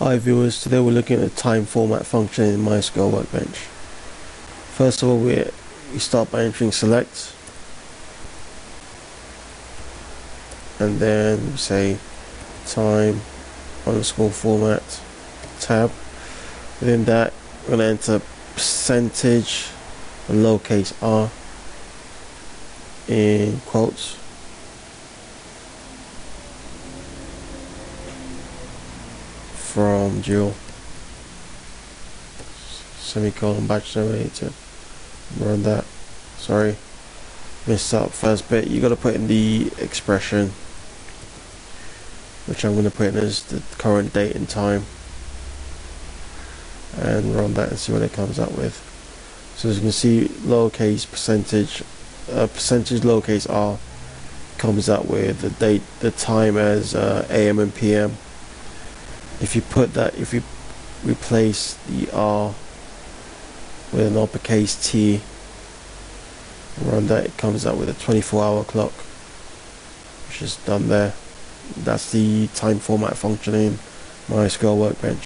Hi viewers, today we're looking at the time format function in Mysql Workbench. First of all, we start by entering select, and then we say time underscore format tab. Within that, we're going to enter percentage and lowercase r in quotes. From dual semicolon batch generator. Run that. Sorry, missed up first bit. You got to put in the expression, which I'm going to put in as the current date and time, and run that and see what it comes up with. So as you can see, lowercase percentage lowercase r comes up with the date, the time as AM and PM. If you replace the R with an uppercase T, run that, it comes up with a 24-hour clock, which is done there. That's the time format function in MySQL Workbench.